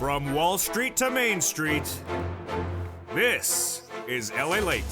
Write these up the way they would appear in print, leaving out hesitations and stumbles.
From Wall Street to Main Street, this is LALATE.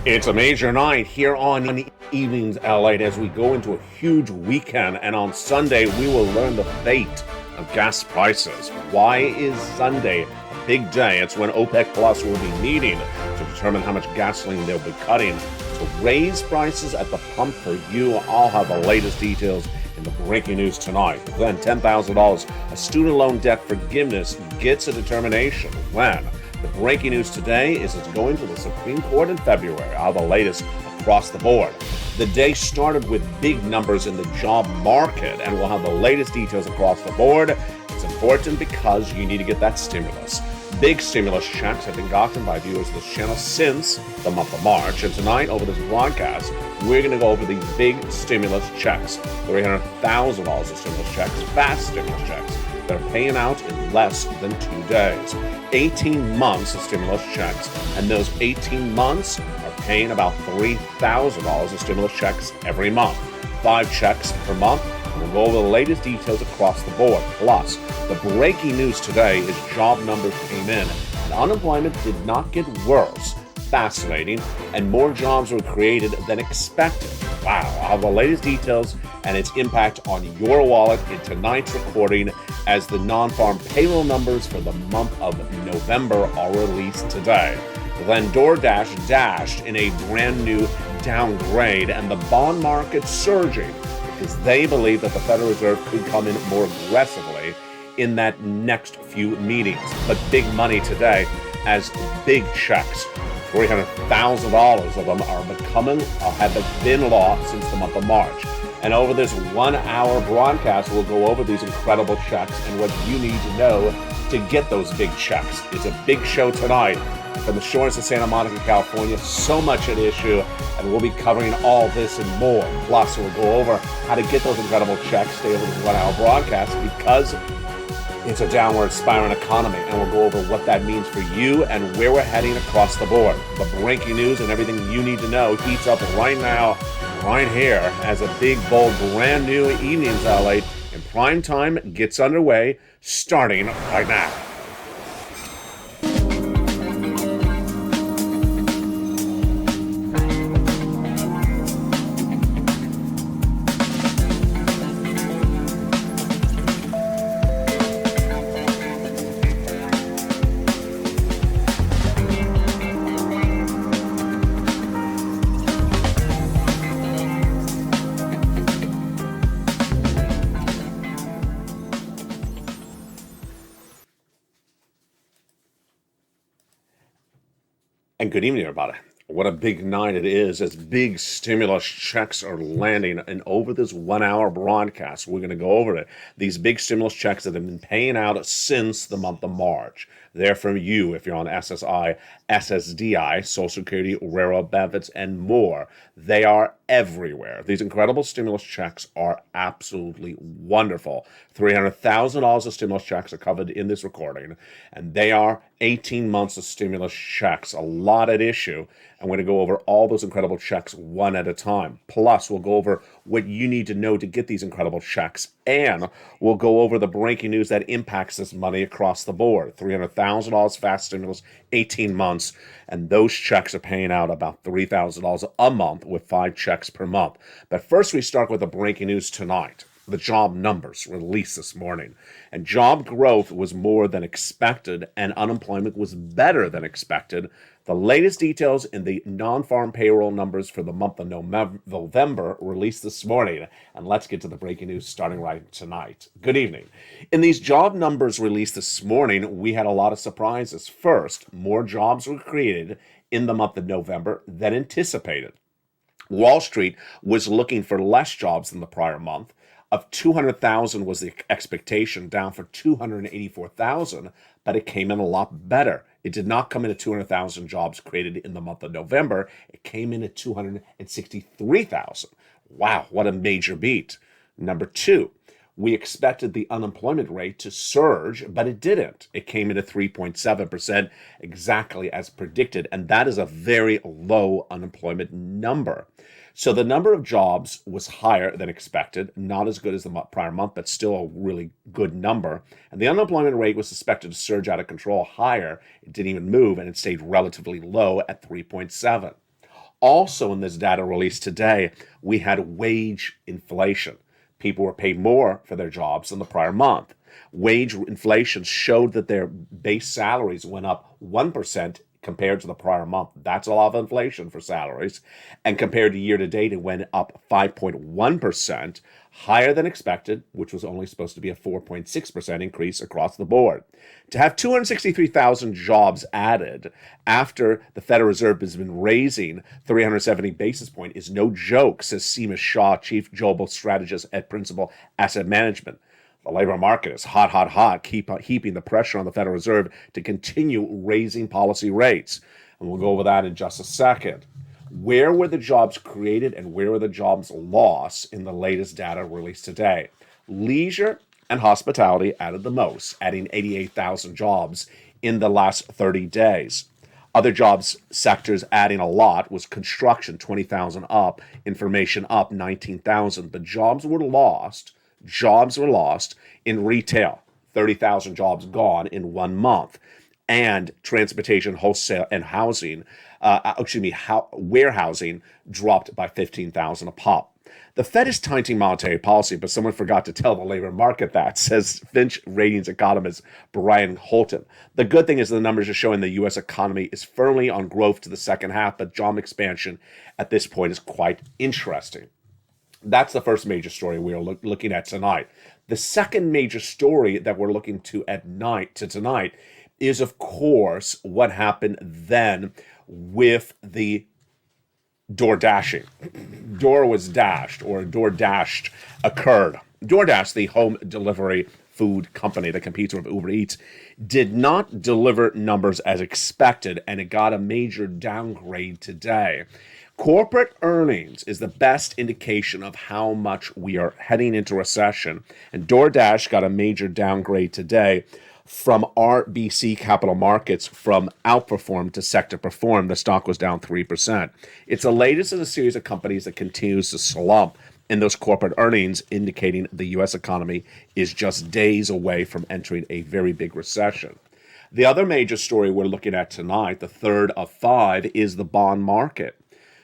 It's a major night here on Evenings LALATE as we go into a huge weekend, and on Sunday we will learn the fate of gas prices. Why is Sunday a big day? It's when OPEC Plus will be meeting to determine how much gasoline they'll be cutting to raise prices at the pump for you. I'll have the latest details in the breaking news tonight. Then $10,000 a student loan debt forgiveness gets a determination when. The breaking news today is it's going to the Supreme Court in February. I'll have the latest across the board. The day started with big numbers in the job market, and we'll have the latest details across the board. It's important because you need to get that stimulus. Big stimulus checks have been gotten by viewers of this channel since the month of March. And tonight, over this broadcast, we're going to go over these big stimulus checks. $300,000 of stimulus checks, fast stimulus checks, that are paying out in less than 2 days. 18 months of stimulus checks, and those 18 months are paying about $3,000 of stimulus checks every month. 5 checks per month. We'll go over the latest details across the board. Plus, the breaking news today is job numbers came in, and unemployment did not get worse. Fascinating, and more jobs were created than expected. Wow, I'll have the latest details and its impact on your wallet in tonight's recording as the non-farm payroll numbers for the month of November are released today. Then DoorDash dashed in a brand new downgrade, and the bond market surging because they believe that the Federal Reserve could come in more aggressively in that next few meetings. But big money today as big checks. $300,000 of them have been law since the month of March. And over this 1 hour broadcast, we'll go over these incredible checks and what you need to know to get those big checks. It's a big show tonight from the shores of Santa Monica, California. So much at issue, and we'll be covering all this and more. Plus, we'll go over how to get those incredible checks. Stay over this 1 hour broadcast because it's a downward spiraling economy, and we'll go over what that means for you and where we're heading across the board. The breaking news and everything you need to know heats up right now, right here, as a big, bold, brand new Evenings LA in prime time gets underway, starting right now. And good evening, everybody. What a big night it is as big stimulus checks are landing. And over this 1 hour broadcast, we're going to go over it. These big stimulus checks that have been paying out since the month of March. They're from you if you're on SSI, SSDI, Social Security, railroad benefits, and more. They are everywhere. These incredible stimulus checks are absolutely wonderful. $300,000 of stimulus checks are covered in this recording, and they are 18 months of stimulus checks. A lot at issue. I'm going to go over all those incredible checks one at a time. Plus, we'll go over what you need to know to get these incredible checks, and we'll go over the breaking news that impacts this money across the board. $300,000 fast stimulus, 18 months, and those checks are paying out about $3,000 a month with 5 checks per month. But first, we start with the breaking news tonight. The job numbers released this morning, and job growth was more than expected, and unemployment was better than expected. The latest details in the non-farm payroll numbers for the month of November released this morning, and let's get to the breaking news starting right tonight. Good evening. In these job numbers released this morning, we had a lot of surprises. First, more jobs were created in the month of November than anticipated. Wall Street was looking for less jobs than the prior month. Of 200,000 was the expectation, down for 284,000, but it came in a lot better. It did not come in at 200,000 jobs created in the month of November. It came in at 263,000. Wow, what a major beat. Number 2, we expected the unemployment rate to surge, but it didn't. It came in at 3.7%, exactly as predicted, and that is a very low unemployment number. So the number of jobs was higher than expected, not as good as the prior month, but still a really good number. And the unemployment rate was suspected to surge out of control higher. It didn't even move, and it stayed relatively low at 3.7. Also, in this data released today, we had wage inflation. People were paid more for their jobs than the prior month. Wage inflation showed that their base salaries went up 1% compared to the prior month. That's a lot of inflation for salaries. And compared to year to date, it went up 5.1%, higher than expected, which was only supposed to be a 4.6% increase across the board. To have 263,000 jobs added after the Federal Reserve has been raising 370 basis points is no joke, says Seema Shah, Chief Global Strategist at Principal Asset Management. The labor market is hot, heaping the pressure on the Federal Reserve to continue raising policy rates. And we'll go over that in just a second. Where were the jobs created and where were the jobs lost in the latest data released today? Leisure and hospitality added the most, adding 88,000 jobs in the last 30 days. Other jobs sectors adding a lot was construction, 20,000 up, information up, 19,000. But jobs were lost in retail, 30,000 jobs gone in 1 month, and transportation, wholesale, and housing, warehousing dropped by 15,000 a pop. The Fed is tightening monetary policy, but someone forgot to tell the labor market that, says Finch Ratings economist Brian Holton. The good thing is the numbers are showing the U.S. economy is firmly on growth to the second half, but job expansion at this point is quite interesting. That's the first major story we are looking at tonight. The second major story that we're looking to tonight is, of course, what happened then with the door dashing. Door dashed occurred. DoorDash, the home delivery food company that competes with Uber Eats, did not deliver numbers as expected, and it got a major downgrade today. Corporate earnings is the best indication of how much we are heading into recession, and DoorDash got a major downgrade today from RBC Capital Markets from outperform to sector perform. The stock was down 3%. It's the latest in a series of companies that continues to slump in those corporate earnings, indicating the U.S. economy is just days away from entering a very big recession. The other major story we're looking at tonight, the third of 5, is the bond market.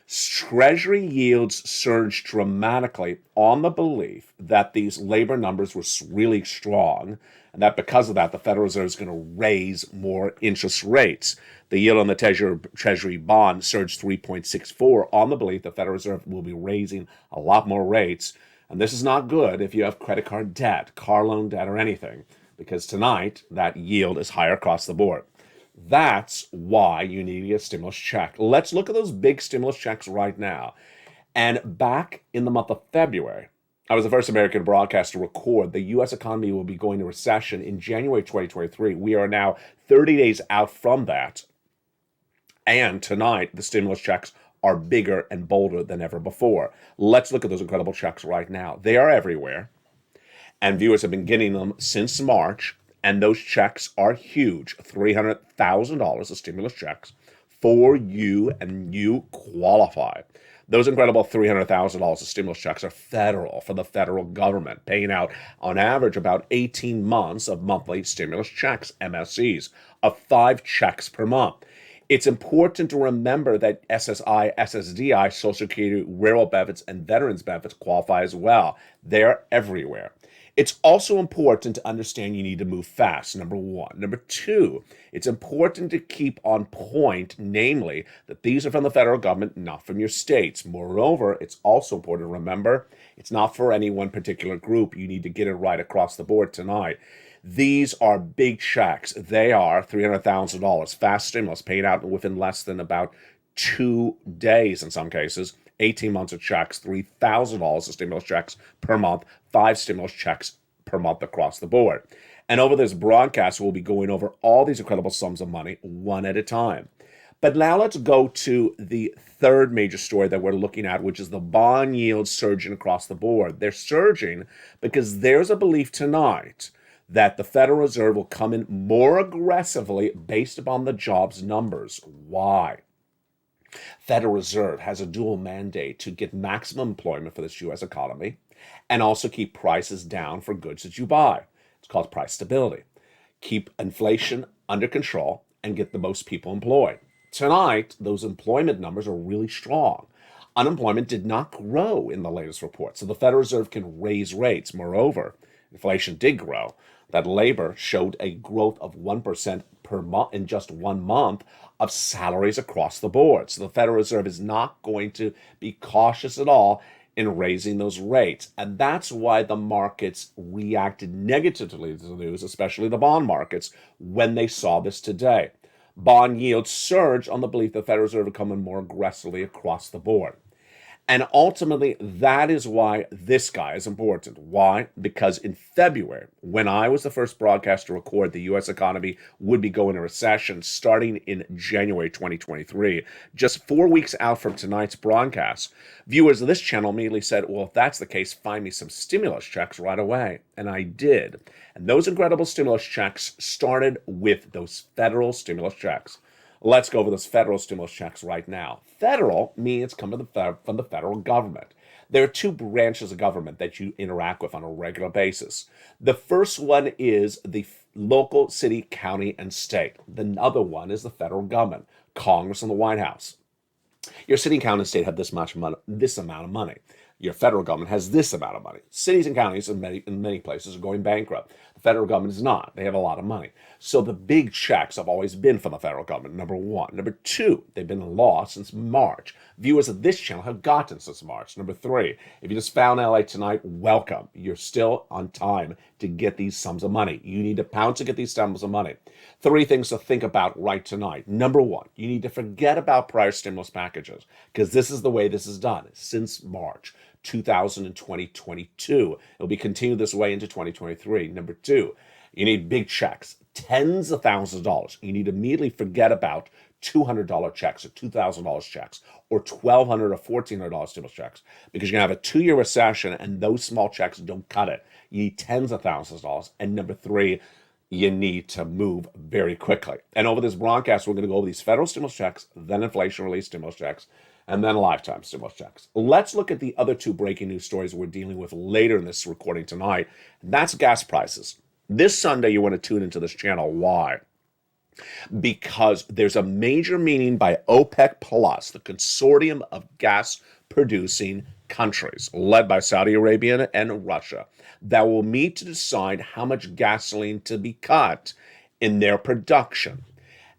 Treasury yields surged dramatically on the belief that these labor numbers were really strong, and that because of that, the Federal Reserve is going to raise more interest rates. The yield on the Treasury bond surged 3.64 on the belief the Federal Reserve will be raising a lot more rates. And this is not good if you have credit card debt, car loan debt, or anything, because tonight that yield is higher across the board. That's why you need to get a stimulus check. Let's look at those big stimulus checks right now. And back in the month of February, I was the first American broadcaster to record the U.S. economy will be going to recession in January 2023. We are now 30 days out from that. And tonight, the stimulus checks are bigger and bolder than ever before. Let's look at those incredible checks right now. They are everywhere. And viewers have been getting them since March. And those checks are huge, $300,000 of stimulus checks for you, and you qualify. Those incredible $300,000 of stimulus checks are federal, for the federal government, paying out on average about 18 months of monthly stimulus checks, MSCs, of 5 checks per month. It's important to remember that SSI, SSDI, Social Security, rural benefits, and veterans benefits qualify as well. They're everywhere. It's also important to understand you need to move fast, number one. Number two, it's important to keep on point, namely, that these are from the federal government, not from your states. Moreover, it's also important to remember it's not for any one particular group. You need to get it right across the board tonight. These are big checks. They are $300,000, fast stimulus paid out within less than about 2 days in some cases. 18 months of checks, $3,000 of stimulus checks per month, 5 stimulus checks per month across the board. And over this broadcast, we'll be going over all these incredible sums of money one at a time. But now let's go to the third major story that we're looking at, which is the bond yields surging across the board. They're surging because there's a belief tonight that the Federal Reserve will come in more aggressively based upon the jobs numbers. Why? Federal Reserve has a dual mandate to get maximum employment for this U.S. economy and also keep prices down for goods that you buy. It's called price stability. Keep inflation under control and get the most people employed. Tonight, those employment numbers are really strong. Unemployment did not grow in the latest report, so the Federal Reserve can raise rates. Moreover, inflation did grow. That labor showed a growth of 1% per month in just 1 month of salaries across the board. So the Federal Reserve is not going to be cautious at all in raising those rates. And that's why the markets reacted negatively to the news, especially the bond markets, when they saw this today. Bond yields surged on the belief the Federal Reserve would come in more aggressively across the board. And ultimately, that is why this guy is important. Why? Because in February, when I was the first broadcast to record the U.S. economy would be going into recession starting in January 2023, just 4 weeks out from tonight's broadcast, viewers of this channel immediately said, well, if that's the case, find me some stimulus checks right away. And I did. And those incredible stimulus checks started with those federal stimulus checks. Let's go over those federal stimulus checks right now. Federal means coming from the federal government. There are two branches of government that you interact with on a regular basis. The first one is the local, city, county, and state. The other one is the federal government, Congress and the White House. Your city, county, and state have this amount of money. Your federal government has this amount of money. Cities and counties in many places are going bankrupt. The federal government is not. They have a lot of money. So the big checks have always been from the federal government, number one. Number two, they've been in law since March. Viewers of this channel have gotten since March. Number three, if you just found LA tonight, welcome. You're still on time to get these sums of money. You need to pound to get these sums of money. Three things to think about right tonight. Number one, you need to forget about prior stimulus packages because this is the way this is done since March 2022. It'll be continued this way into 2023. Number two, you need big checks, tens of thousands of dollars. You need to immediately forget about $200 checks or $2,000 checks or $1,200 or $1,400 stimulus checks because you're going to have a 2-year recession and those small checks don't cut it. You need tens of thousands of dollars. And number three, you need to move very quickly. And over this broadcast, we're going to go over these federal stimulus checks, then inflation relief stimulus checks, and then lifetime stimulus checks. Let's look at the other two breaking news stories we're dealing with later in this recording tonight. That's gas prices. This Sunday, you want to tune into this channel. Why? Because there's a major meeting by OPEC Plus, the consortium of gas-producing countries, led by Saudi Arabia and Russia, that will meet to decide how much gasoline to be cut in their production.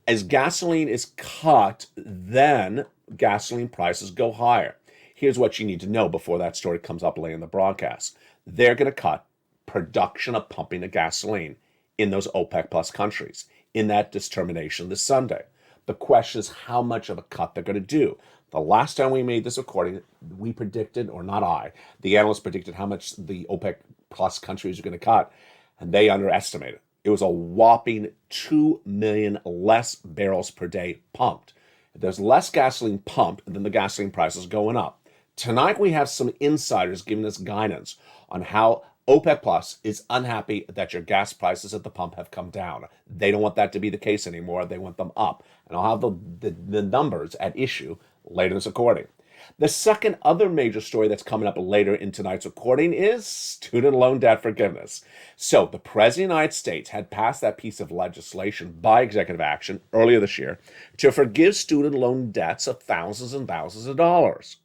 As gasoline is cut, then gasoline prices go higher. Here's what you need to know before that story comes up later in the broadcast. They're going to cut production of pumping of gasoline in those OPEC Plus countries in that determination this Sunday. The question is how much of a cut they're going to do. The last time we made this recording, we predicted, or not I, the analysts predicted how much the OPEC Plus countries are going to cut, and they underestimated. It was a whopping 2 million less barrels per day pumped. If there's less gasoline pumped, then the gasoline price is going up. Tonight we have some insiders giving us guidance on how OPEC Plus is unhappy that your gas prices at the pump have come down. They don't want that to be the case anymore. They want them up. And I'll have the numbers at issue later in this recording. The second other major story that's coming up later in tonight's recording is student loan debt forgiveness. So the President of the United States had passed that piece of legislation by executive action earlier this year to forgive student loan debts of thousands and thousands of dollars.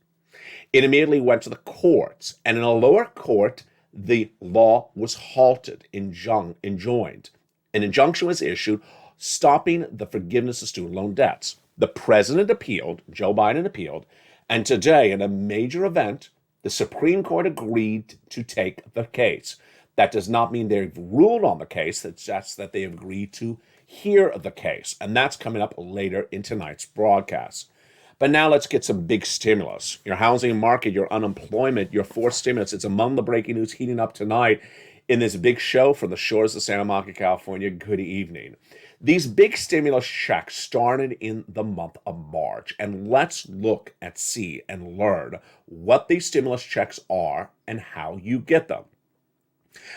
It immediately went to the courts, and in a lower court, the law was halted, enjoined. An injunction was issued stopping the forgiveness of student loan debts. The president appealed, Joe Biden appealed, and today, in a major event, the Supreme Court agreed to take the case. That does not mean they've ruled on the case, it's just that they have agreed to hear the case, and that's coming up later in tonight's broadcast. But now let's get some big stimulus. Your housing market, your unemployment, your forced stimulus. It's among the breaking news heating up tonight in this big show from the shores of Santa Monica, California. Good evening. These big stimulus checks started in the month of March. And let's look at, see, and learn what these stimulus checks are and how you get them.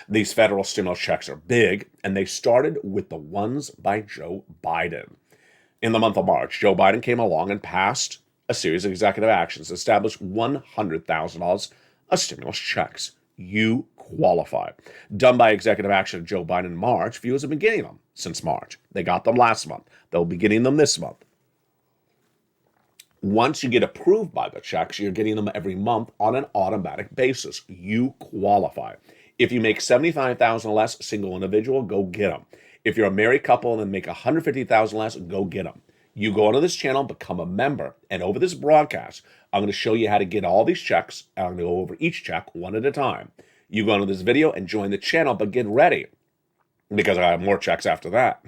These federal stimulus checks are big, and they started with the ones by Joe Biden. In the month of March, Joe Biden came along and passed a series of executive actions to establish $100,000 of stimulus checks. You qualify. Done by executive action of Joe Biden in March, viewers have been getting them since March. They got them last month. They'll be getting them this month. Once you get approved by the checks, you're getting them every month on an automatic basis. You qualify. If you make $75,000 less, single individual, go get them. If you're a married couple and make $150,000 less, go get them. You go onto this channel, become a member, and over this broadcast, I'm going to show you how to get all these checks. I'm going to go over each check one at a time. You go into this video and join the channel, but get ready, because I have more checks after that.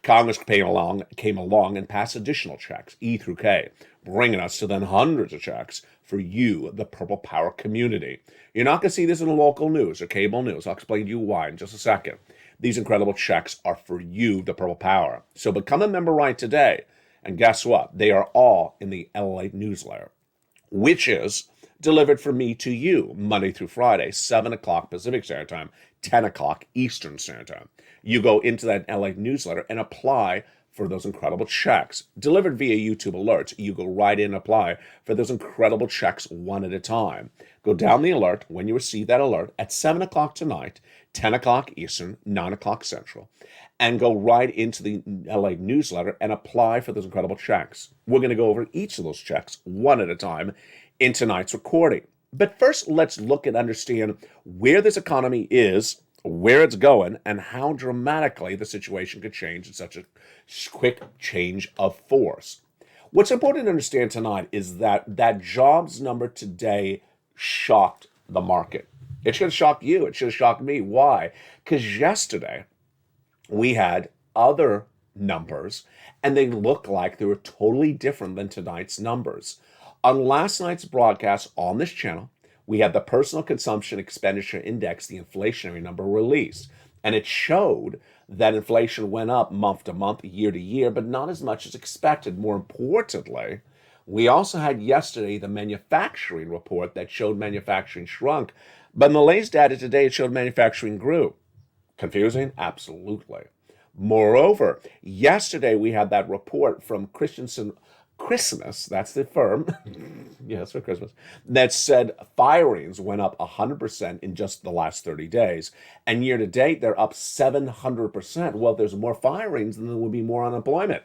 Congress came along and passed additional checks, E through K, bringing us to then hundreds of checks for you, the Purple Power community. You're not going to see this in the local news or cable news. I'll explain to you why in just a second. These incredible checks are for you, the Purple Power. So become a member right today. And guess what? They are all in the LALATE newsletter, which is delivered from me to you Monday through Friday, 7 o'clock Pacific Standard Time, 10 o'clock Eastern Standard Time. You go into that LALATE newsletter and apply for those incredible checks. Delivered via YouTube alerts, you go right in and apply for those incredible checks one at a time. Go down the alert when you receive that alert at 7 o'clock tonight, 10 o'clock Eastern, 9 o'clock Central, and go right into the LALATE newsletter and apply for those incredible checks. We're going to go over each of those checks one at a time in tonight's recording. But first, let's look and understand where this economy is, where it's going, and how dramatically the situation could change in such a quick change of force. What's important to understand tonight is that jobs number today shocked the market. It should have shocked you. It should have shocked me. Why? Because yesterday we had other numbers, and they look like they were totally different than tonight's numbers. On last night's broadcast on this channel, we had the Personal Consumption Expenditure Index, the inflationary number, released. And it showed that inflation went up month to month, year to year, but not as much as expected. More importantly, we also had yesterday the manufacturing report that showed manufacturing shrunk. But in the latest data today, it showed manufacturing grew. Confusing? Absolutely. Moreover, yesterday we had that report from Christmas, that's the firm, yes, for Christmas, that said firings went up 100% in just the last 30 days. And year to date, they're up 700%. Well, if there's more firings, then there will be more unemployment.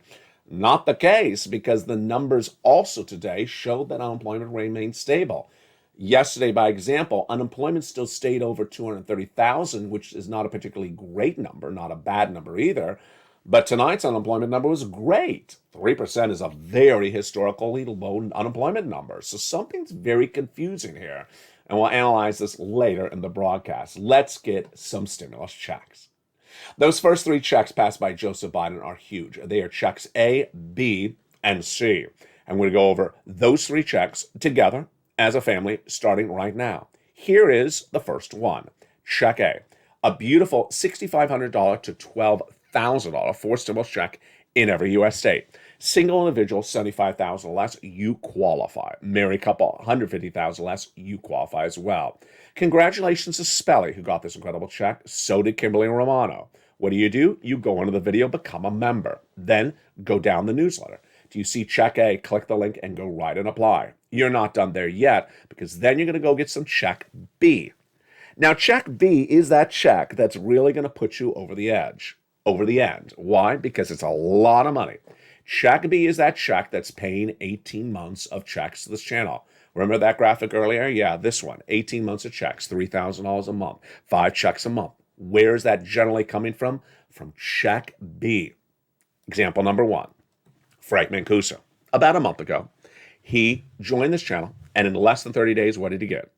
Not the case, because the numbers also today showed that unemployment remained stable. Yesterday, by example, unemployment still stayed over 230,000, which is not a particularly great number, not a bad number either. But tonight's unemployment number was great. 3% is a very historically low unemployment number. So something's very confusing here. And we'll analyze this later in the broadcast. Let's get some stimulus checks. Those first three checks passed by Joseph Biden are huge. They are checks A, B, and C. And we're going to go over those three checks together as a family starting right now. Here is the first one. Check a beautiful $6,500 to $12,000 for stimulus check in every U.S. state. Single individual, $75,000 less, you qualify. Married couple, $150,000 less, you qualify as well. Congratulations to Spelly, who got this incredible check. So did Kimberly Romano. What do? You go into the video, become a member. Then go down the newsletter. Do you see check A? Click the link and go right and apply. You're not done there yet, because then you're going to go get some check B. Now, check B is that check that's really going to put you over the edge, over the end. Why? Because it's a lot of money. Check B is that check that's paying 18 months of checks to this channel. Remember that graphic earlier? Yeah, this one. 18 months of checks, $3,000 a month, 5 checks a month. Where is that generally coming from? From check B. Example number 1, Frank Mancuso. About a month ago, he joined this channel, and in less than 30 days, what did he get?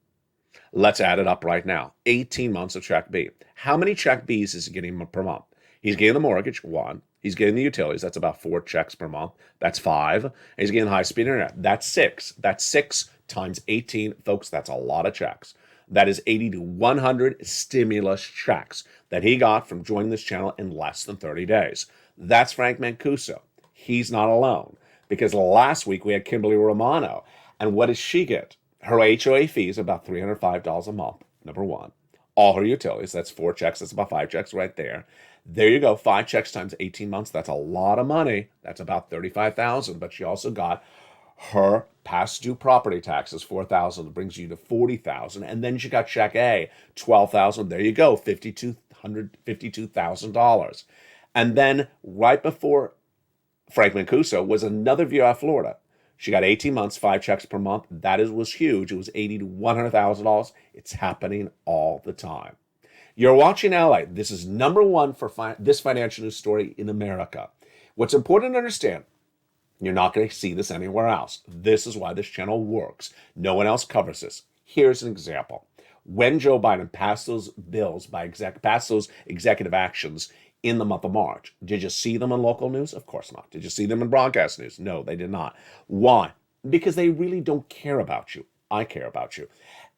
Let's add it up right now. 18 months of check B. How many check Bs is he getting per month? He's getting the mortgage, 1. He's getting the utilities. That's about 4 checks per month. That's 5. And he's getting high-speed internet. That's 6. That's 6 times 18. Folks, that's a lot of checks. That is 80 to 100 stimulus checks that he got from joining this channel in less than 30 days. That's Frank Mancuso. He's not alone, because last week we had Kimberly Romano. And what does she get? Her HOA fee is about $305 a month, number 1. All her utilities, that's 4 checks. That's about 5 checks right there. There you go, 5 checks times 18 months. That's a lot of money. That's about $35,000. But she also got Her past due property taxes, $4,000, brings you to $40,000, and then she got check A, $12,000. There you go, $52,000. And then right before Frank Mancuso was another viewer out of Florida. She got 18 months, 5 checks per month. Was huge. It was $80,000 to $100,000. It's happening all the time. You're watching LA. This is number one for this financial news story in America. What's important to understand, you're not going to see this anywhere else. This is why this channel works. No one else covers this. Here's an example. When Joe Biden passed those bills passed those executive actions in the month of March, did you see them in local news? Of course not. Did you see them in broadcast news? No, they did not. Why? Because they really don't care about you. I care about you.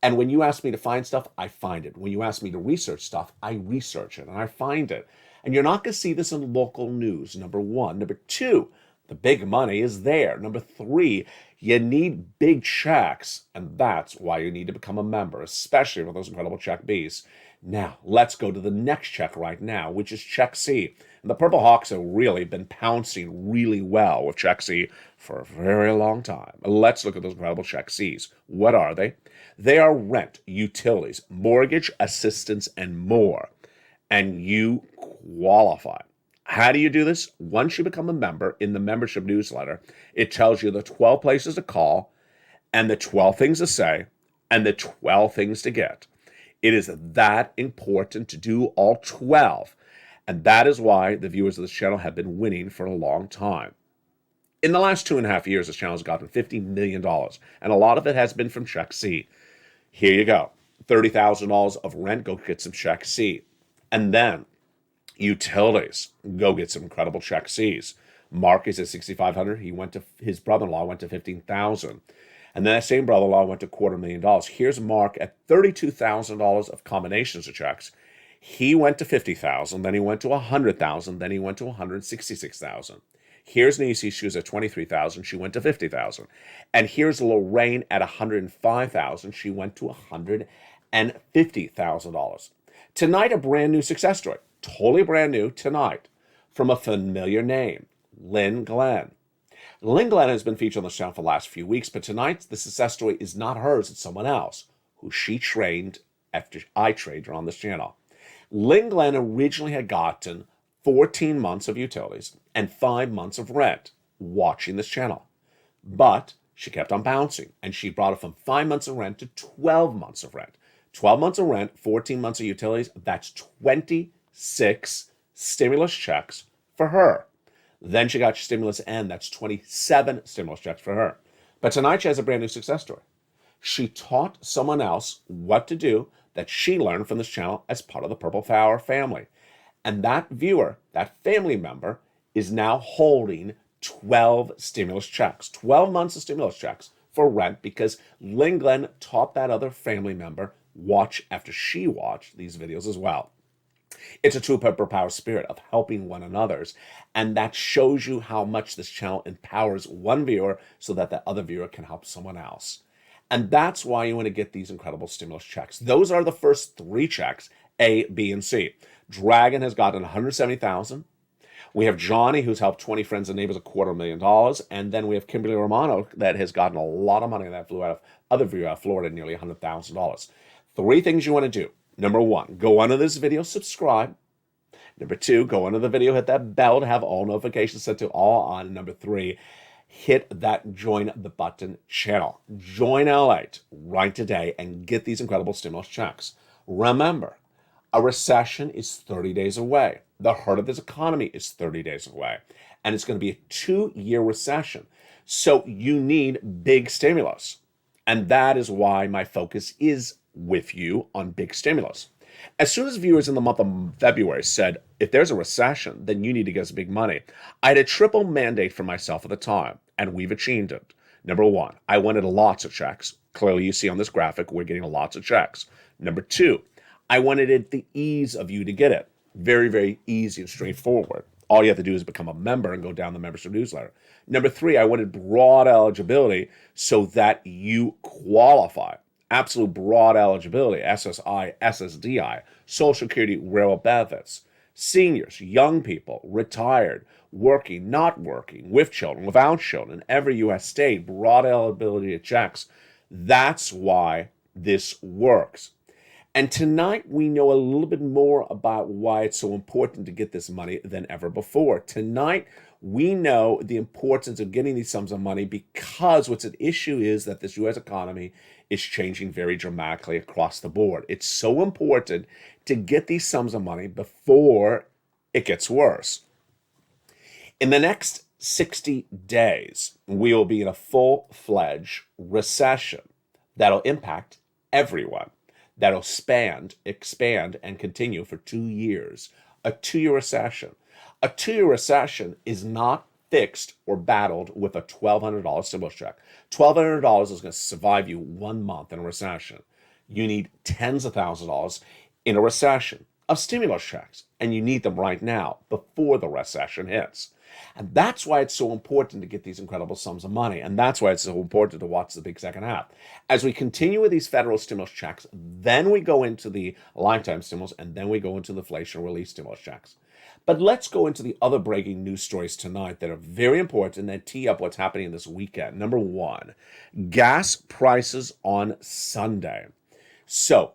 And when you ask me to find stuff, I find it. When you ask me to research stuff, I research it and I find it. And you're not going to see this in local news, number one. Number two, the big money is there. Number three, you need big checks, and that's why you need to become a member, especially with those incredible check Bs. Now, let's go to the next check right now, which is check C. And the Purple Hawks have really been pouncing really well with check C for a very long time. Let's look at those incredible check Cs. What are they? They are rent, utilities, mortgage, assistance, and more. And you qualify. How do you do this? Once you become a member, in the membership newsletter, it tells you the 12 places to call and the 12 things to say and the 12 things to get. It is that important to do all 12. And that is why the viewers of this channel have been winning for a long time. In the last 2.5 years, this channel has gotten $50 million, and a lot of it has been from check C. Here you go. $30,000 of rent, go get some check C. And then utilities, go get some incredible check Cs. Mark is at $6,500. His brother-in-law went to $15,000. And then that same brother-in-law went to $250,000. Here's Mark at $32,000 of combinations of checks. He went to $50,000, then he went to $100,000, then he went to $166,000. Here's Nisi, she was at $23,000, she went to $50,000. And here's Lorraine at $105,000, she went to $150,000. Tonight, a brand new success story, totally brand new tonight, from a familiar name, Lynn Glenn. Lynn Glenn has been featured on the channel for the last few weeks, but tonight the success story is not hers, it's someone else who she trained after I trained her on this channel. Lynn Glenn originally had gotten 14 months of utilities and 5 months of rent watching this channel. But she kept on bouncing, and she brought it from 5 months of rent to 12 months of rent. 12 months of rent, 14 months of utilities, that's 26 stimulus checks for her. Then she got stimulus N, that's 27 stimulus checks for her. But tonight she has a brand new success story. She taught someone else what to do that she learned from this channel as part of the Purple Power family. And that viewer, that family member, is now holding 12 stimulus checks, 12 months of stimulus checks for rent, because Lynn Glenn taught that other family member watch after she watched these videos as well. It's a true Purple Power spirit of helping one another's, and that shows you how much this channel empowers one viewer so that the other viewer can help someone else. And that's why you want to get these incredible stimulus checks. Those are the first 3 checks, A, B, and C. Dragon has gotten $170,000. We have Johnny, who's helped 20 friends and neighbors $250,000. And then we have Kimberly Romano that has gotten a lot of money that flew out of other viewer out of Florida, nearly $100,000. 3 things you want to do. Number 1, go under this video, subscribe. Number 2, go under the video, hit that bell to have all notifications set to all on. Number 3, hit that join the button channel. Join LALATE right today and get these incredible stimulus checks. Remember, a recession is 30 days away. The heart of this economy is 30 days away. And it's going to be a 2-year recession. So you need big stimulus. And that is why my focus is with you on big stimulus. As soon as viewers in the month of February said, if there's a recession, then you need to get us big money, I had a triple mandate for myself at the time, and we've achieved it. Number 1, I wanted lots of checks. Clearly, you see on this graphic, we're getting lots of checks. Number 2, I wanted it the ease of you to get it. Very, very easy and straightforward. All you have to do is become a member and go down the membership newsletter. Number 3, I wanted broad eligibility so that you qualify. Absolute broad eligibility, SSI, SSDI, Social Security, railroad benefits. Seniors, young people, retired, working, not working, with children, without children, every U.S. state, broad eligibility of checks. That's why this works. And tonight we know a little bit more about why it's so important to get this money than ever before. Tonight we know the importance of getting these sums of money because what's at issue is that this U.S. economy is changing very dramatically across the board. It's so important to get these sums of money before it gets worse. In the next 60 days, we will be in a full-fledged recession that'll impact everyone. That'll expand, and continue for 2 years. A 2-year recession. A 2-year recession is not fixed or battled with a $1,200 stimulus check. $1,200 is going to survive you 1 month in a recession. You need tens of thousands of dollars in a recession of stimulus checks, and you need them right now before the recession hits. And that's why it's so important to get these incredible sums of money. And that's why it's so important to watch the big second half. As we continue with these federal stimulus checks, then we go into the lifetime stimulus, and then we go into the inflation relief stimulus checks. But let's go into the other breaking news stories tonight that are very important and tee up what's happening this weekend. Number one, gas prices on Sunday. So,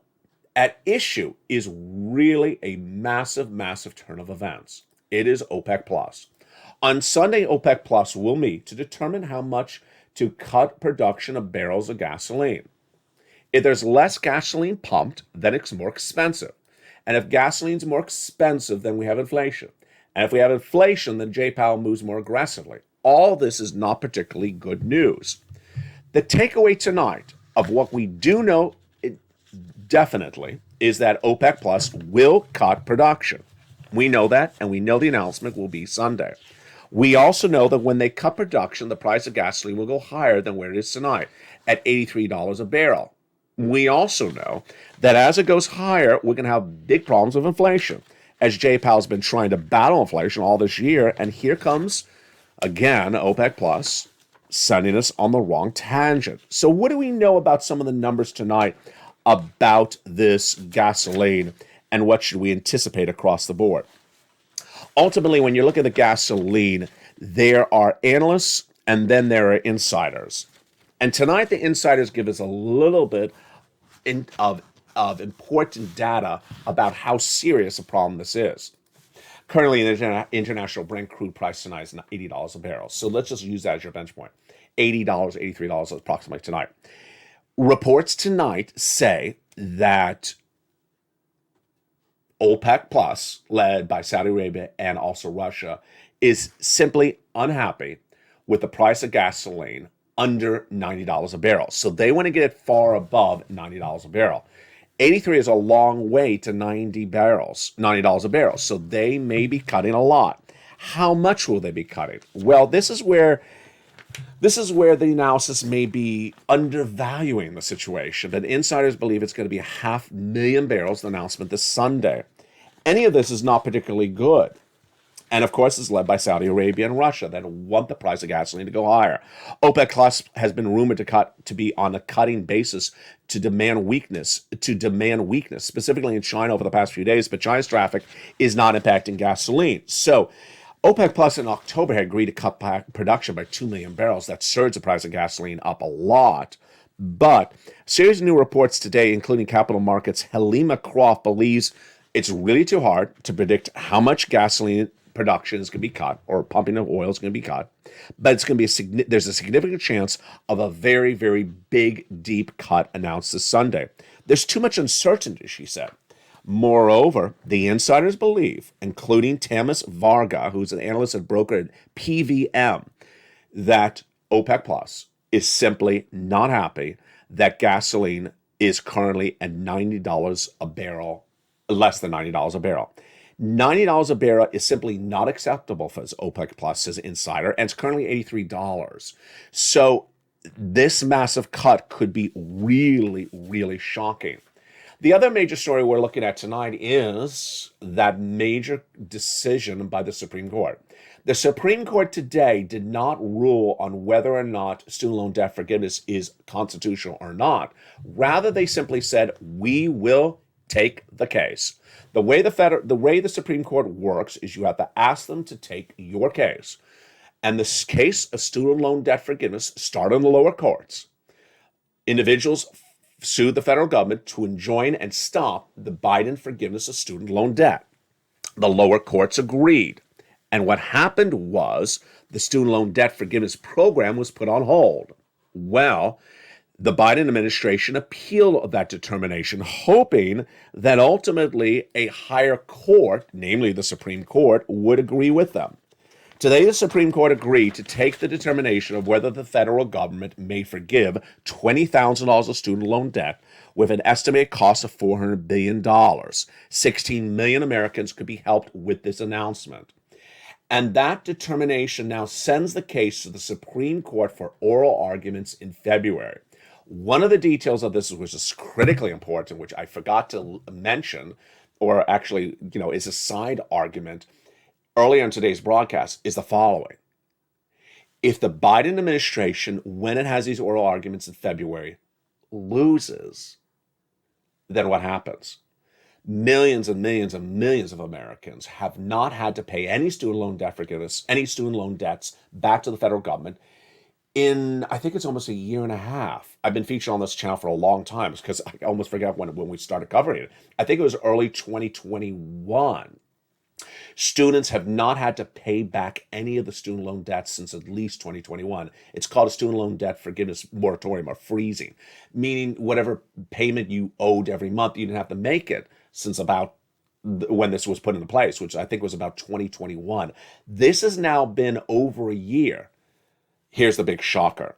at issue is really a massive, massive turn of events. It is OPEC Plus. On Sunday, OPEC Plus will meet to determine how much to cut production of barrels of gasoline. If there's less gasoline pumped, then it's more expensive. And if gasoline's more expensive, then we have inflation. And if we have inflation, then Jay Powell moves more aggressively. All this is not particularly good news. The takeaway tonight of what we do know definitely is that OPEC Plus will cut production. We know that, and we know the announcement will be Sunday. We also know that when they cut production, the price of gasoline will go higher than where it is tonight, at $83 a barrel. We also know that as it goes higher, we're going to have big problems with inflation, as Jay Powell's been trying to battle inflation all this year, and here comes, again, OPEC Plus sending us on the wrong tangent. So what do we know about some of the numbers tonight about this gasoline, and what should we anticipate across the board? Ultimately, when you look at the gasoline, there are analysts and then there are insiders. And tonight, the insiders give us a little bit of important data about how serious a problem this is. Currently, the international Brent crude price tonight is $80 a barrel. So let's just use that as your benchmark. $80, $83 approximately tonight. Reports tonight say that OPEC Plus, led by Saudi Arabia and also Russia, is simply unhappy with the price of gasoline under $90 a barrel. So they want to get it far above $90 a barrel. 83 is a long way to $90 a barrel. So they may be cutting a lot. How much will they be cutting? Well, this is where the analysis may be undervaluing the situation, but insiders believe it's going to be 500,000 barrels, the announcement this Sunday. Any of this is not particularly good. And of course, it's led by Saudi Arabia and Russia that want the price of gasoline to go higher. OPEC Plus has been rumored to be on a cutting basis to demand weakness, specifically in China over the past few days, but China's traffic is not impacting gasoline. So OPEC Plus in October had agreed to cut back production by 2 million barrels. That surged the price of gasoline up a lot. But a series of new reports today, including Capital Markets, Helima Croft believes it's really too hard to predict how much gasoline production is going to be cut, or pumping of oil is going to be cut. But it's going to be there's a significant chance of a very, very big, deep cut announced this Sunday. There's too much uncertainty, she said. Moreover, the insiders believe, including Tamas Varga, who's an analyst and broker at PVM, that OPEC Plus is simply not happy that gasoline is currently at $90 a barrel, less than $90 a barrel. $90 a barrel is simply not acceptable for OPEC Plus, says Insider, and it's currently $83. So this massive cut could be really, really shocking. The other major story we're looking at tonight is that major decision by the Supreme Court. The Supreme Court today did not rule on whether or not student loan debt forgiveness is constitutional or not. Rather, they simply said, we will take the case. The way the Supreme Court works is you have to ask them to take your case. And this case of student loan debt forgiveness started in the lower courts. Individuals sued the federal government to enjoin and stop the Biden forgiveness of student loan debt. The lower courts agreed. And what happened was the student loan debt forgiveness program was put on hold. Well, the Biden administration appealed that determination, hoping that ultimately a higher court, namely the Supreme Court, would agree with them. Today, the Supreme Court agreed to take the determination of whether the federal government may forgive $20,000 of student loan debt with an estimated cost of $400 billion. 16 million Americans could be helped with this announcement. And that determination now sends the case to the Supreme Court for oral arguments in February. One of the details of this, which is critically important, which I forgot to mention, or actually, is a side argument earlier in today's broadcast, is the following. If the Biden administration, when it has these oral arguments in February, loses, then what happens? Millions and millions and millions of Americans have not had to pay any student loan debt forgiveness, any student loan debts back to the federal government in, I think it's almost a year and a half. I've been featured on this channel for a long time because I almost forgot when we started covering it. I think it was early 2021. Students have not had to pay back any of the student loan debts since at least 2021. It's called a student loan debt forgiveness moratorium, or freezing, meaning whatever payment you owed every month, you didn't have to make it since about when this was put into place, which I think was about 2021. This has now been over a year. Here's the big shocker.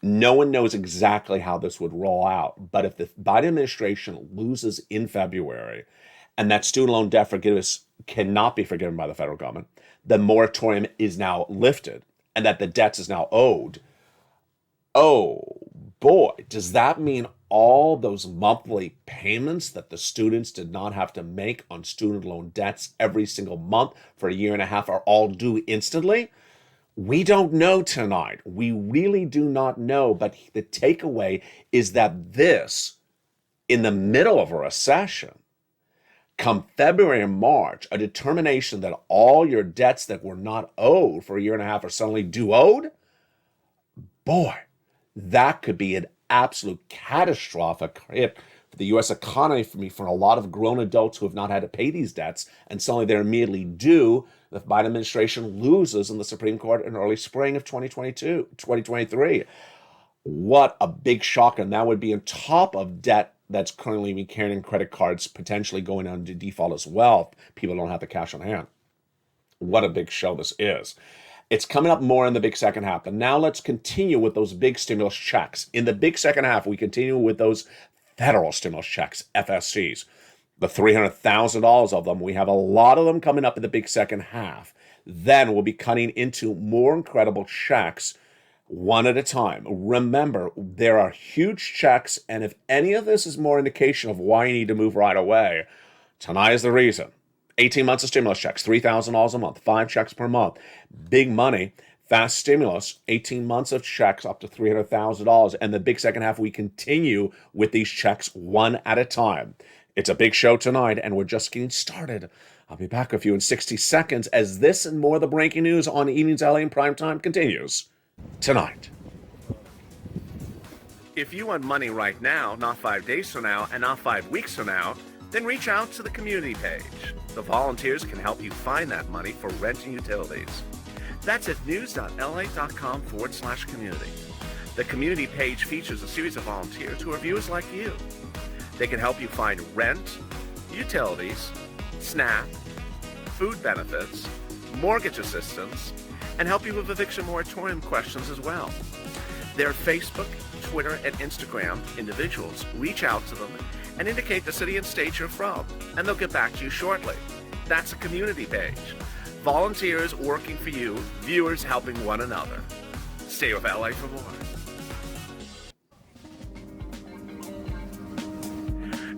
No one knows exactly how this would roll out, but if the Biden administration loses in February and that student loan debt forgiveness cannot be forgiven by the federal government, the moratorium is now lifted and that the debts is now owed. Oh boy, does that mean all those monthly payments that the students did not have to make on student loan debts every single month for a year and a half are all due instantly? We don't know tonight. We really do not know, but the takeaway is that this, in the middle of a recession, come February and March, a determination that all your debts that were not owed for a year and a half are suddenly due owed, boy, that could be an absolute catastrophic hit for the U.S. economy for a lot of grown adults who have not had to pay these debts, and suddenly they're immediately due. The Biden administration loses in the Supreme Court in early spring of 2023. What a big shock, and that would be on top of debt that's currently being carried in credit cards, potentially going into default as well. People don't have the cash on hand. What a big show this is. It's coming up more in the big second half. But now let's continue with those big stimulus checks. In the big second half, we continue with those federal stimulus checks, FSCs. The $300,000 of them. We have a lot of them coming up in the big second half. Then we'll be cutting into more incredible checks one at a time. Remember, there are huge checks, and if any of this is more indication of why you need to move right away, tonight is the reason. 18 months of stimulus checks, $3,000 a month, 5 checks per month. Big money, fast stimulus, 18 months of checks up to $300,000. And the big second half, we continue with these checks one at a time. It's a big show tonight, and we're just getting started. I'll be back with you in 60 seconds as this and more of the breaking news on Evenings LA in Primetime continues tonight. If you want money right now, not 5 days from now, and not 5 weeks from now, then reach out to the community page. The volunteers can help you find that money for rent and utilities. That's at news.la.com/community. The community page features a series of volunteers who are viewers like you. They can help you find rent, utilities, SNAP, food benefits, mortgage assistance, and help you with eviction moratorium questions as well. Their Facebook, Twitter, and Instagram individuals reach out to them and indicate the city and state you're from, and they'll get back to you shortly. That's a community page. Volunteers working for you, viewers helping one another. Stay with LA for more.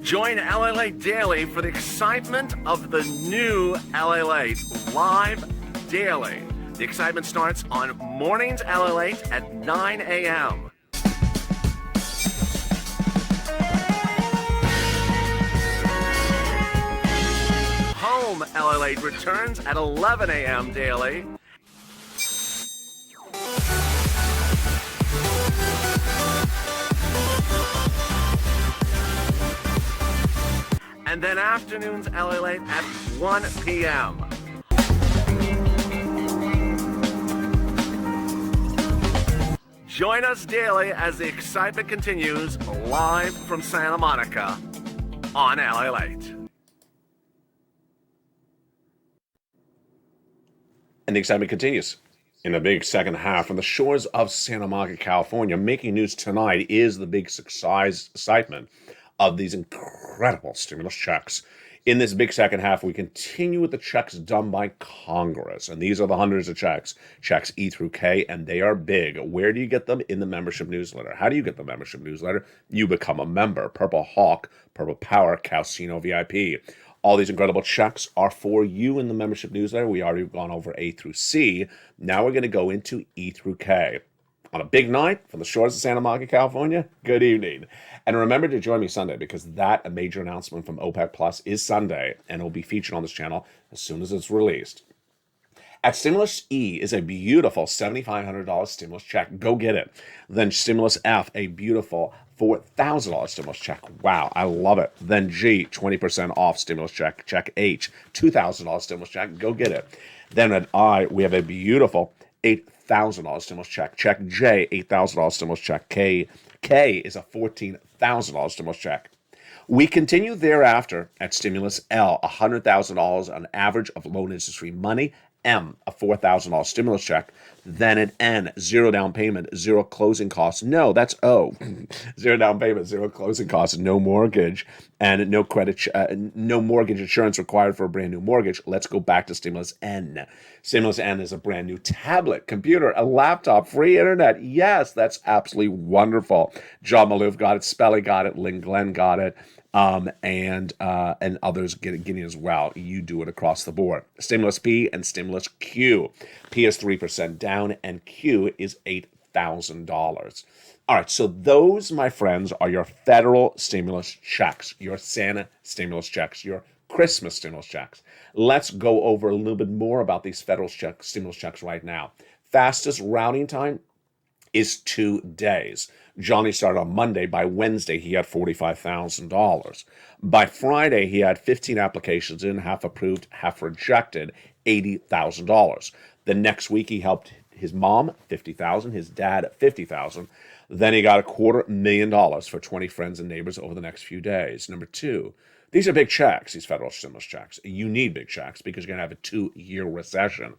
Join LALATE Daily for the excitement of the new LALATE live daily. The excitement starts on mornings LALATE at 9 a.m. home, LALATE returns at 11 a.m. daily. And then afternoons, LALATE at 1 p.m. Join us daily as the excitement continues live from Santa Monica on LALATE. And the excitement continues in the big second half from the shores of Santa Monica, California. Making news tonight is the big excitement of these incredible stimulus checks. In this big second half, we continue with the checks done by Congress. And these are the hundreds of checks E through K, and they are big. Where do you get them? In the membership newsletter. How do you get the membership newsletter? You become a member. Purple Hawk, Purple Power, Casino VIP. All these incredible checks are for you in the membership newsletter. We already gone over A through C. Now we're going to go into E through K. On a big night from the shores of Santa Monica, California, good evening. And remember to join me Sunday, because that major announcement from OPEC Plus is Sunday, and it will be featured on this channel as soon as it's released. At Stimulus E is a beautiful $7,500 stimulus check. Go get it. Then Stimulus F, a beautiful $4,000 stimulus check. Wow, I love it. Then G, 20% off stimulus check. Check H, $2,000 stimulus check. Go get it. Then at I, we have a beautiful $8,000 stimulus check. Check J, $8,000 stimulus check. K is a $14,000 stimulus check. We continue thereafter at Stimulus L, $100,000 on average of loan interest-free money. M, a $4,000 stimulus check. Then at N, zero down payment, zero closing costs. No, that's O. Zero down payment, zero closing costs, no mortgage, and no credit, no mortgage insurance required for a brand new mortgage. Let's go back to Stimulus N. Stimulus N is a brand new tablet, computer, a laptop, free internet. Yes, that's absolutely wonderful. John Maloof got it, Spelly got it, Lynn Glenn got it. And others getting as well. You do it across the board. Stimulus P and Stimulus Q. P is 3% down, and Q is $8,000. All right, so those, my friends, are your federal stimulus checks, your Santa stimulus checks, your Christmas stimulus checks. Let's go over a little bit more about these federal stimulus checks right now. Fastest routing time is 2 days. Johnny started on Monday. By Wednesday, he had $45,000. By Friday, he had 15 applications in, half approved, half rejected, $80,000. The next week, he helped his mom, $50,000, his dad, $50,000. Then he got $250,000 for 20 friends and neighbors over the next few days. Number two, these are big checks, these federal stimulus checks. You need big checks because you're going to have a 2-year recession.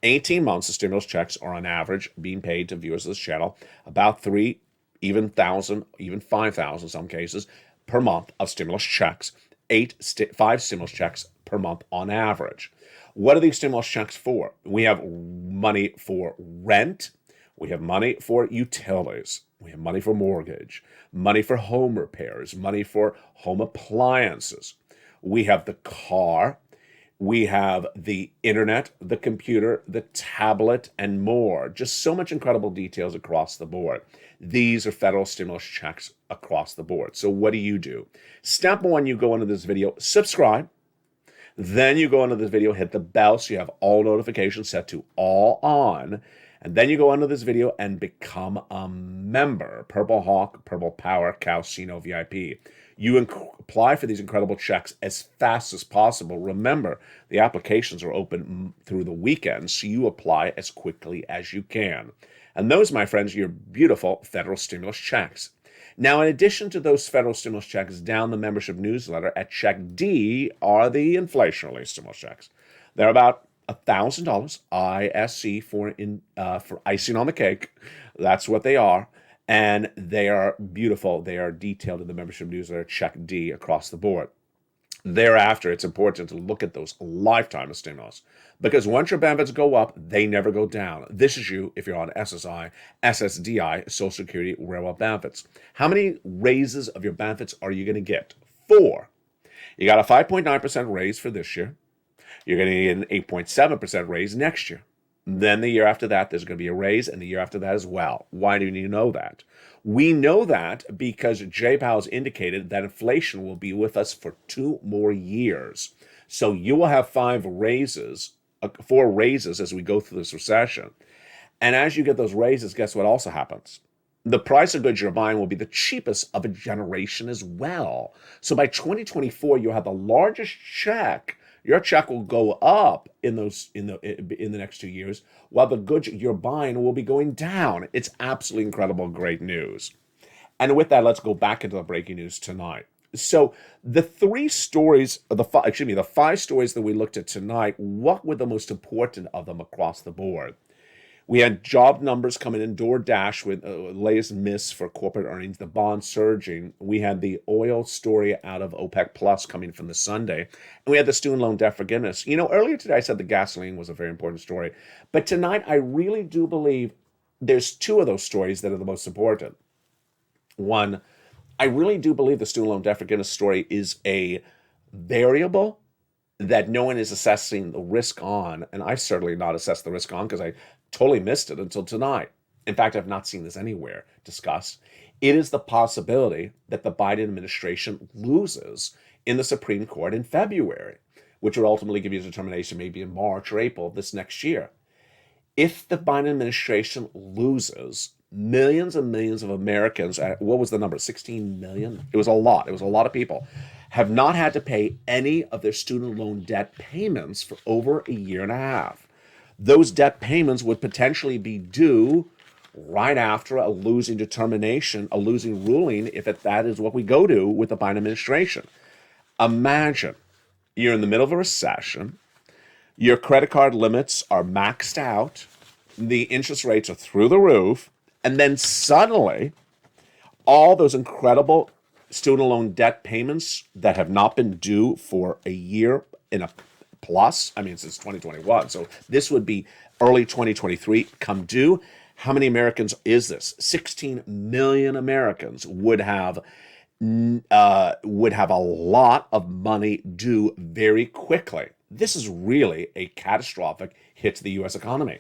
18 months of stimulus checks are on average being paid to viewers of this channel about 3, even 1,000, even 5,000 in some cases per month of stimulus checks. 5 stimulus checks per month on average. What are these stimulus checks for? We have money for rent. We have money for utilities. We have money for mortgage, money for home repairs, money for home appliances. We have the car. We have the internet, the computer, the tablet, and more. Just so much incredible details across the board. These are federal stimulus checks across the board. So what do? Step 1, you go into this video, subscribe. Then you go into this video, hit the bell so you have all notifications set to all on. And then you go into this video and become a member. Purple Hawk, Purple Power, Casino VIP. You apply for these incredible checks as fast as possible. Remember, the applications are open through the weekend, so you apply as quickly as you can. And those, my friends, are your beautiful federal stimulus checks. Now, in addition to those federal stimulus checks, down the membership newsletter at Check D are the inflation relief stimulus checks. They're about $1,000, ISC for icing on the cake. That's what they are. And they are beautiful. They are detailed in the membership newsletter, Check D, across the board. Thereafter, it's important to look at those lifetime of stimulus, because once your benefits go up, they never go down. This is you if you're on SSI, SSDI, Social Security, Railroad benefits. How many raises of your benefits are you going to get? 4. You got a 5.9% raise for this year. You're going to get an 8.7% raise next year. Then the year after that, there's going to be a raise, and the year after that as well. Why do you know that? We know that because Jay Powell's indicated that inflation will be with us for 2 more years. So you will have four raises as we go through this recession. And as you get those raises, guess what also happens? The price of goods you're buying will be the cheapest of a generation as well. So by 2024, you'll have the largest check. Your check will go up in the next 2 years, while the goods you're buying will be going down. It's absolutely incredible, great news. And with that, let's go back into the breaking news tonight. So the five stories that we looked at tonight, what were the most important of them across the board? We had job numbers coming in, DoorDash with latest miss for corporate earnings, the bond surging. We had the oil story out of OPEC Plus coming from the Sunday. And we had the student loan debt forgiveness. Earlier today I said the gasoline was a very important story. But tonight I really do believe there's two of those stories that are the most important. One, I really do believe the student loan debt forgiveness story is a variable that no one is assessing the risk on, and I certainly not assessed the risk on because I totally missed it until tonight. In fact, I've not seen this anywhere discussed. It is the possibility that the Biden administration loses in the Supreme Court in February, which would ultimately give you a determination maybe in March or April of this next year. If the Biden administration loses, millions and millions of Americans, what was the number, 16 million? It was a lot. It was a lot of people, have not had to pay any of their student loan debt payments for over a year and a half. Those debt payments would potentially be due right after a losing determination, a losing ruling, if that is what we go to with the Biden administration. Imagine you're in the middle of a recession, your credit card limits are maxed out, the interest rates are through the roof, and then suddenly all those incredible student loan debt payments that have not been due for a year in a plus, since 2021. So this would be early 2023 come due. How many Americans is this? 16 million Americans would have a lot of money due very quickly. This is really a catastrophic hit to the U.S. economy.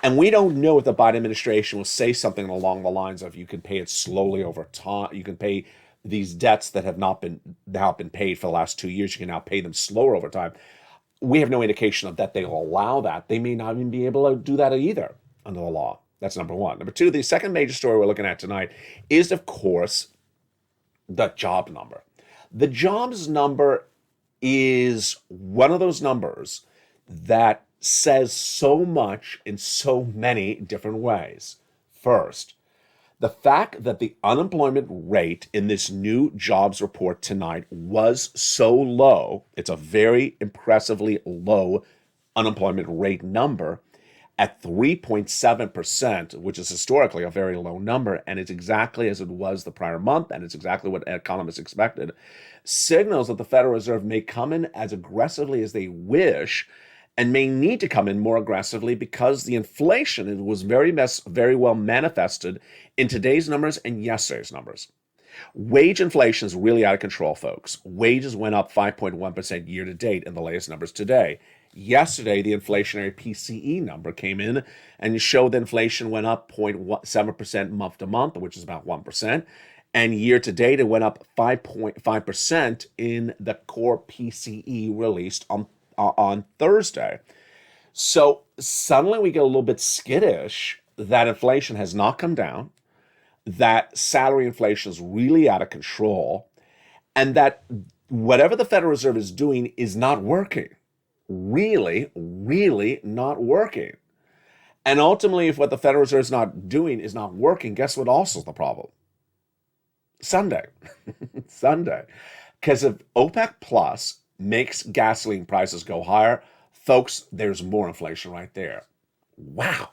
And we don't know if the Biden administration will say something along the lines of you can pay it slowly over time. You can pay these debts that have not been paid for the last 2 years. You can now pay them slower over time. We have no indication of that they will allow that. They may not even be able to do that either under the law. That's number one. Number two, the second major story we're looking at tonight is, of course, the job number. The jobs number is one of those numbers that says so much in so many different ways. First, the fact that the unemployment rate in this new jobs report tonight was so low, it's a very impressively low unemployment rate number at 3.7%, which is historically a very low number, and it's exactly as it was the prior month, and it's exactly what economists expected, signals that the Federal Reserve may come in as aggressively as they wish and may need to come in more aggressively because the inflation was very well manifested in today's numbers and yesterday's numbers. Wage inflation is really out of control, folks. Wages went up 5.1% year to date in the latest numbers today. Yesterday, the inflationary PCE number came in and showed that inflation went up 0.7% month to month, which is about 1%. And year to date, it went up 5.5% in the core PCE released on Thursday. So suddenly we get a little bit skittish that inflation has not come down, that salary inflation is really out of control, and that whatever the Federal Reserve is doing is not working. Really, really not working. And ultimately, if what the Federal Reserve is not doing is not working, guess what also is the problem? Sunday. Sunday. Because if OPEC Plus makes gasoline prices go higher, folks, there's more inflation right there. Wow.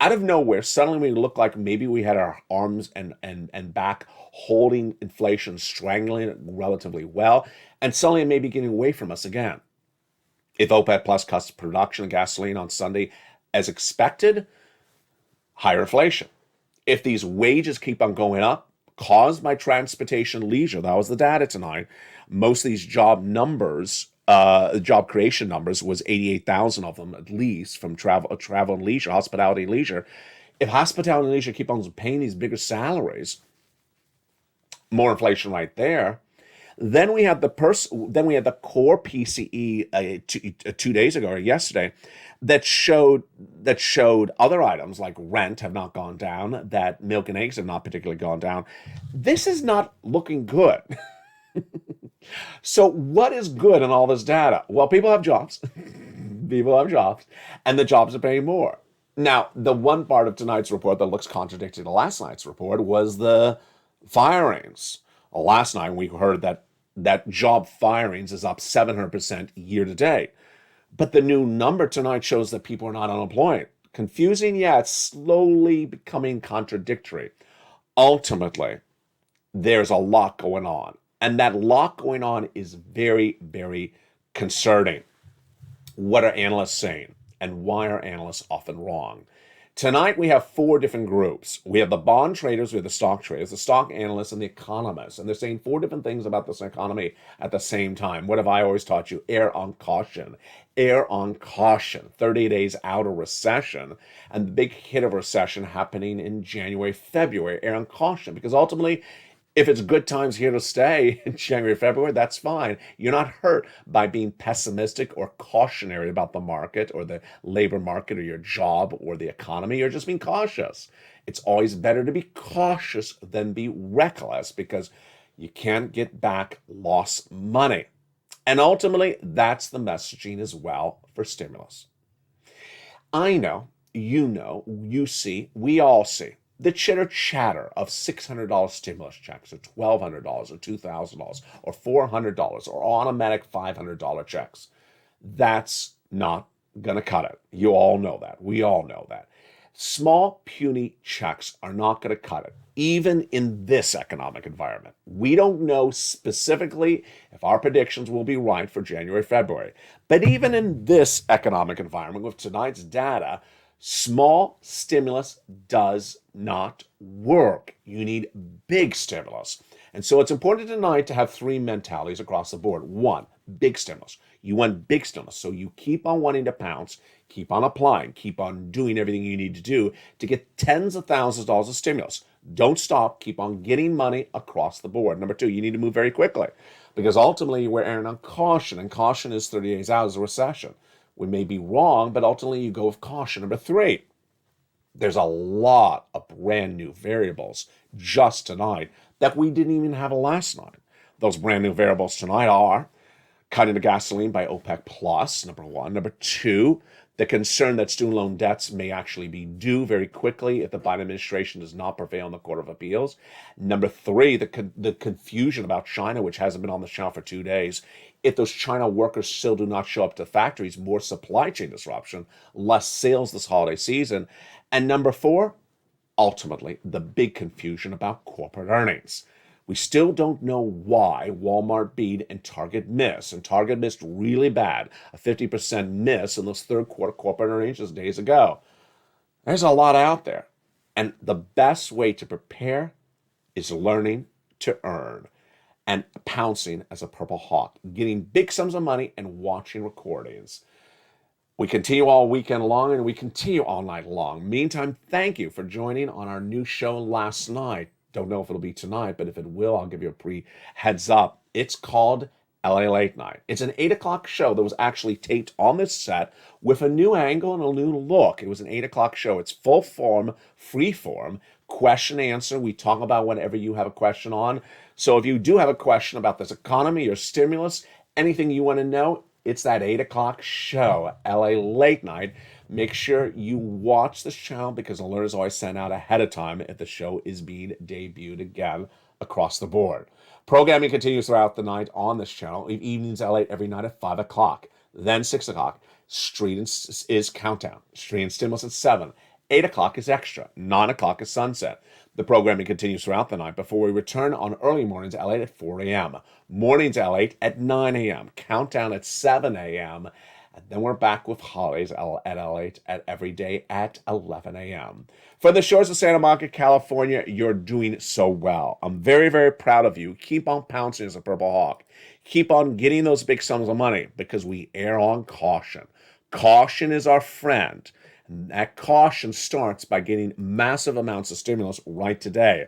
Out of nowhere, suddenly we look like maybe we had our arms and back holding inflation, strangling it relatively well, and suddenly it may be getting away from us again. If OPEC Plus cuts production of gasoline on Sunday as expected, higher inflation. If these wages keep on going up, caused by transportation leisure, that was the data tonight, most of these job numbers, job creation numbers was 88,000 of them at least from travel and leisure, hospitality and leisure. If hospitality and leisure keep on paying these bigger salaries, more inflation right there, Then we had the core PCE 2 days ago or yesterday that showed other items like rent have not gone down, that milk and eggs have not particularly gone down. This is not looking good. So what is good in all this data? Well, people have jobs. People have jobs, and the jobs are paying more. Now, the one part of tonight's report that looks contradictory to last night's report was the firings. Well, last night we heard that job firings is up 700% year to date. But the new number tonight shows that people are not unemployed. Confusing, yeah, it's slowly becoming contradictory. Ultimately, there's a lot going on. And that lot going on is very, very concerning. What are analysts saying? And why are analysts often wrong? Tonight, we have 4 different groups. We have the bond traders, we have the stock traders, the stock analysts, and the economists. And they're saying 4 different things about this economy at the same time. What have I always taught you? Err on caution. Err on caution. 30 days out of recession, and the big hit of recession happening in January, February. Err on caution, because ultimately, if it's good times here to stay in January, February, that's fine. You're not hurt by being pessimistic or cautionary about the market or the labor market or your job or the economy. You're just being cautious. It's always better to be cautious than be reckless, because you can't get back lost money. And ultimately, that's the messaging as well for stimulus. I know, you see, we all see the chitter chatter of $600 stimulus checks, or $1,200, or $2,000, or $400, or automatic $500 checks. That's not going to cut it. You all know that. We all know that. Small, puny checks are not going to cut it, even in this economic environment. We don't know specifically if our predictions will be right for January, February. But even in this economic environment, with tonight's data, small stimulus does not work. You need big stimulus. And so it's important tonight to have 3 mentalities across the board. 1, big stimulus. You want big stimulus. So you keep on wanting to pounce, keep on applying, keep on doing everything you need to do to get tens of thousands of dollars of stimulus. Don't stop. Keep on getting money across the board. Number 2, you need to move very quickly, because ultimately we're erring on caution, and caution is 30 days out as a recession. We may be wrong, but ultimately you go with caution. Number 3, there's a lot of brand new variables just tonight that we didn't even have last night. Those brand new variables tonight are cutting the gasoline by OPEC plus, number 1. Number 2, the concern that student loan debts may actually be due very quickly if the Biden administration does not prevail in the Court of Appeals. Number 3, the confusion about China, which hasn't been on the channel for 2 days. If those China workers still do not show up to factories, more supply chain disruption, less sales this holiday season. And number 4, ultimately, the big confusion about corporate earnings. We still don't know why Walmart beat and Target missed. And Target missed really bad, a 50% miss in those third quarter corporate earnings just days ago. There's a lot out there. And the best way to prepare is learning to earn and pouncing as a purple hawk, getting big sums of money and watching recordings. We continue all weekend long, and we continue all night long. Meantime, thank you for joining on our new show last night. Don't know if it'll be tonight, but if it will, I'll give you a pre-heads up. It's called LA Late Night. It's an 8 o'clock show that was actually taped on this set with a new angle and a new look. It was an 8 o'clock show. It's full form, free form, question answer. We talk about whatever you have a question on. So if you do have a question about this economy or stimulus, anything you want to know, it's that 8 o'clock show, LA Late Night. Make sure you watch this channel, because alerts always sent out ahead of time if the show is being debuted again across the board. Programming continues throughout the night on this channel. Evenings LA every night at 5 o'clock. Then 6 o'clock, Street is Countdown. Street and Stimulus at 7. 8 o'clock is Extra. 9 o'clock is Sunset. The programming continues throughout the night before we return on early mornings L8 at 4 a.m. Mornings L8 at 9 a.m. Countdown at 7 a.m. And then we're back with holidays at L8 at every day at 11 a.m. For the shores of Santa Monica, California, you're doing so well. I'm very, very proud of you. Keep on pouncing as a purple hawk. Keep on getting those big sums of money, because we err on caution. Caution is our friend. And that caution starts by getting massive amounts of stimulus right today.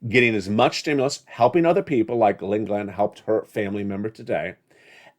getting as much stimulus, helping other people like Lynn Glenn helped her family member today,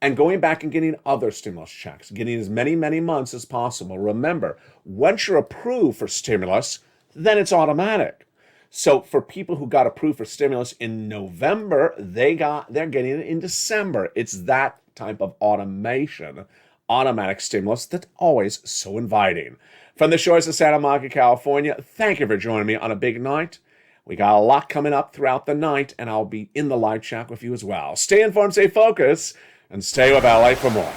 and going back and getting other stimulus checks, getting as many, many months as possible. Remember, once you're approved for stimulus, then it's automatic. So for people who got approved for stimulus in November, they're getting it in December. It's that type of automation, automatic stimulus that's always so inviting. From the shores of Santa Monica, California, thank you for joining me on a big night. We got a lot coming up throughout the night, and I'll be in the live chat with you as well. Stay informed, stay focused, and stay with LA for more.